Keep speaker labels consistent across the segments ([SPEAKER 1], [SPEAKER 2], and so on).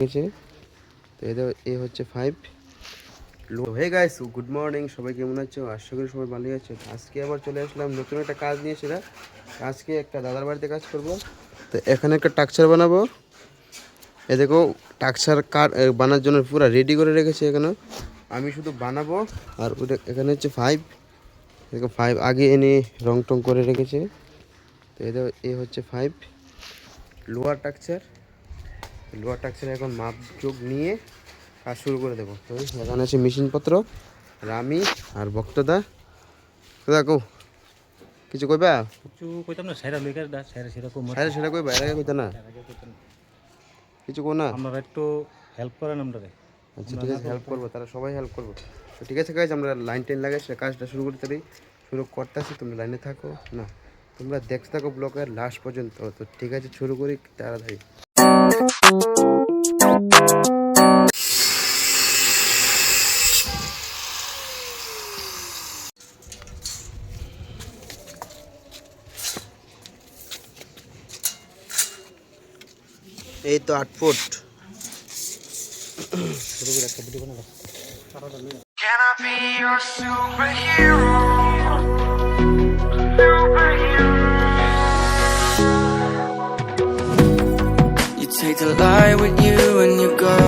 [SPEAKER 1] গেছে। তো এ হচ্ছে 5 লো। হে গাইস, গুড মর্নিং, সবাই কেমন আছো? আশা করি সবাই ভালোই আছে। আজকে আবার চলে আসলাম নতুন একটা কাজ নিয়ে। সেটা আজকে একটা দাদার বাড়িতে কাজ করব। তো এখানে একটা টাকচার বানাবো। এ দেখো, টাকচার বানার জন্য পুরো রেডি করে রেখেছে এখানে। আমি শুধু বানাবো। আর ওটা এখানে হচ্ছে 5 দেখো, 5 আগে এনে রং টং করে রেখেছে। তো এ হচ্ছে 5 লোয়ার টাকচার। লোয়ার টাকচার এখন মাপ যোগ নিয়ে কাজ শুরু করে দেবো। তো এখানে আছে মেশিনপত্র, রামি আর ভক্তদা। দাদা কো কিছু কইবা?
[SPEAKER 2] কিছু কইতাম না, সাইরা লইকার দা সাইরা সেরকম মত
[SPEAKER 1] সাইডে সেটা কইবা, এর আগে কইতা না কিছু কো না।
[SPEAKER 2] আপনারা একটু হেল্প করেন আমরা।
[SPEAKER 1] আচ্ছা ঠিক আছে, হেল্প করবো, তারা সবাই হেল্প করবো। তো ঠিক আছে গাইজ, আমরা লাইন টেন লাগাই সে কাজটা শুরু করতে পারি। শুরু করতেছি, তোমরা লাইনে থাকো না, তোমরা দেখতে থাকো ব্লকের লাস্ট পর্যন্ত। তো ঠিক আছে, শুরু করি তাড়াতাড়ি। এই তো 8 foot.
[SPEAKER 3] Can I be your superhero? Superhero. You take the light with you and you go.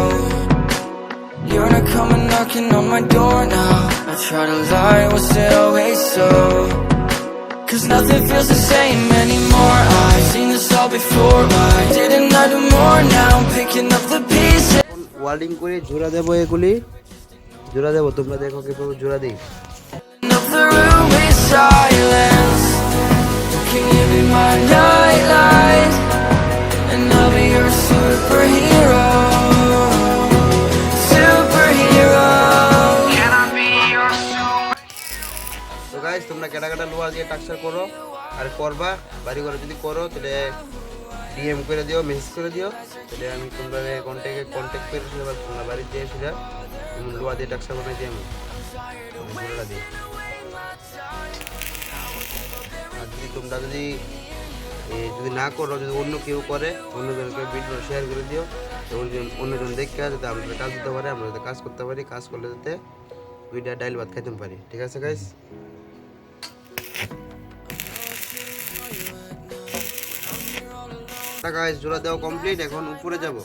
[SPEAKER 3] You're not coming knocking on my door now. I try to lie, was it always so? Cause nothing feels the same anymore. I've seen this all before. Why didn't I do more? Now I'm picking up the pieces.
[SPEAKER 1] Wording করে জোড়া দেবো, এগুলি জোড়া দেবো। তোমরা দেখো কিভাবে জোড়া দিই।
[SPEAKER 3] Of the room is silence. Can you be my nightlight? And I'll be your superhero. Superhero. Can I be your superhero?
[SPEAKER 1] তো গাইস, তোমরা কেটা কেটা লোহা দিয়ে টাকচার করো আর করবা, বাড়ি ঘরে যদি করো তাহলে ডিএম করে দিও, মেসেজ করে দিও। তাহলে আমি তোমরা কন্ট্যাক্ট করে সেটা তোমরা বাড়িতে সেটা লোহা দিয়ে টাকচার বানাই দিই আমি জোড়াটা দিই। আর যদি তোমরা যদি না করো, যদি অন্য কেউ করে, অন্যজনকে ভিডিও শেয়ার করে দিও, তো অন্যজন দেখে যাতে আমরা কাজ দিতে পারে, আমরা যাতে কাজ করতে পারি, কাজ করলে যাতে দুইটা ডাইল ভাত খাইতে পারি। ঠিক আছে গাইস? গাইস, জোড়া দেওয়া কমপ্লিট, এখন উপরে যাব।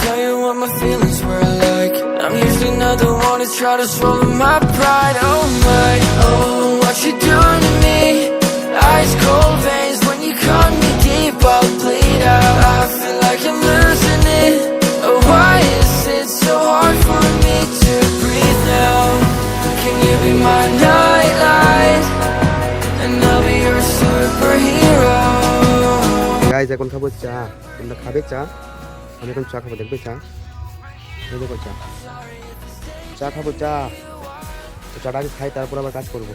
[SPEAKER 3] Tell you what my feelings were like. I'm usually not the one to try to swallow my pride. Oh my, oh, what you doing to me? Ice cold veins when you cut me deep, I'll bleed out. I feel like I'm losing it. Oh, why is it so hard for me to breathe now? Can you be my nightlight? And I'll be your superhero.
[SPEAKER 1] Guys, এখন খাবো চা। তোমরা খাবে চা? আমি এখন চা খাবো, দেখবে চা? দেখো চা, চা খাবো, চা। তো চাটা আগে খাই, তারপর আবার কাজ করবো।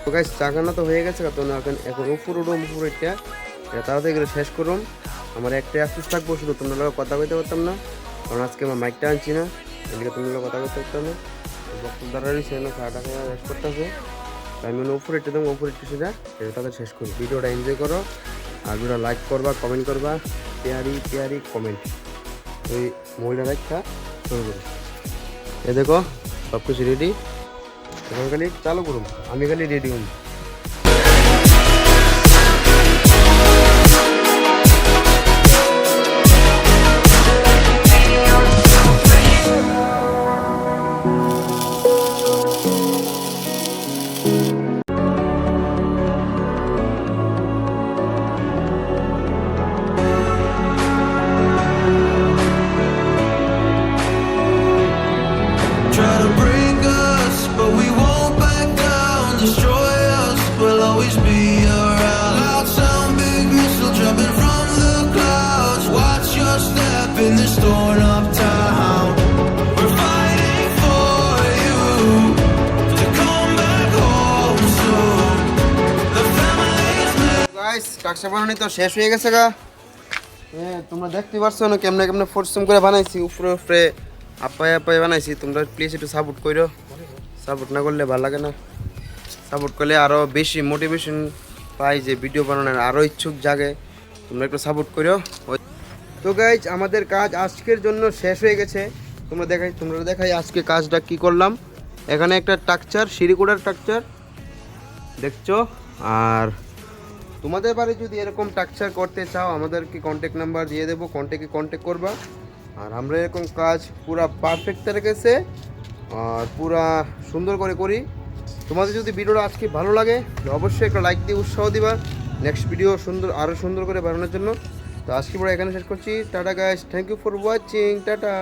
[SPEAKER 1] তো গাইস, চা খানা তো হয়ে গেছে। তো এখন উপর উঠুম, উপরেরটা তাড়াতাড়ি করে শেষ করুম। আমার একটা আফসোস থাকবো, শুধু তোমরা লোক কথা কইতে পারতাম না, কারণ আজকে আমার মাইকটা আনছি না, এদিকে তোমরা লোক কথা কইতে পারতাম না। বক্তব্য দ্বারা রয়েছে না, চাটা খাওয়া শেষ করতেছে। আমি উপরে একটু দেবো, উপরে একটু সেটা তাদের শেষ করি। ভিডিওটা এনজয় করো, আর ভিডিওটা লাইক করবা, কমেন্ট করবা, পেয়ারি কমেন্ট। ওই মহিলার একটা শুরু করি। এ দেখো, সব কিছু রেডি। এখন খালি চালু করুন, আমি খালি রেডি হন।
[SPEAKER 4] Try to break us, but we won't back down. Destroy us, we'll always be around. Loud sound, big missile jumping from the clouds. Watch your step in this torn up town. We're fighting for you to come back home soon. The family's
[SPEAKER 1] guys, টাকসা বানানি তো শেষ হয়ে গেছে গা। তোমরা দেখতে পারছো না কেমনে কেমনে পরিশ্রম করে বানাইছি, উপরে আপায় বানাইছি। তোমরা প্লিজ একটু সাপোর্ট করো, সাপোর্ট না করলে ভালো লাগে না। সাপোর্ট করলে আরও বেশি মোটিভেশন পাই যে ভিডিও বানানোর আরও ইচ্ছুক জাগে, তোমরা একটু সাপোর্ট করো। তো গাইজ আমাদের কাজ আজকের জন্য শেষ হয়ে গেছে। তোমরা দেখাই আজকে কাজটা কি করলাম। এখানে একটা স্ট্রাকচার, সিঁড়িকোড়ার স্ট্রাকচার দেখছো। আর তোমাদের বাড়ি যদি এরকম স্ট্রাকচার করতে চাও আমাদেরকে কন্ট্যাক্ট নাম্বার দিয়ে দেবো, কন্ট্যাক্ট করবা। আর আমরা এরকম কাজ পুরা পারফেক্ট রেখেছে আর পুরা সুন্দর করে করি। তোমাদের যদি ভিডিওটা আজকে ভালো লাগে তো অবশ্যই একটা লাইক দিয়ে উৎসাহ দিবা নেক্সট ভিডিও আরও সুন্দর করে বানানোর জন্য। তো আজকে পুরো এখানে শেষ করছি। Tata guys, thank you for watching, tata.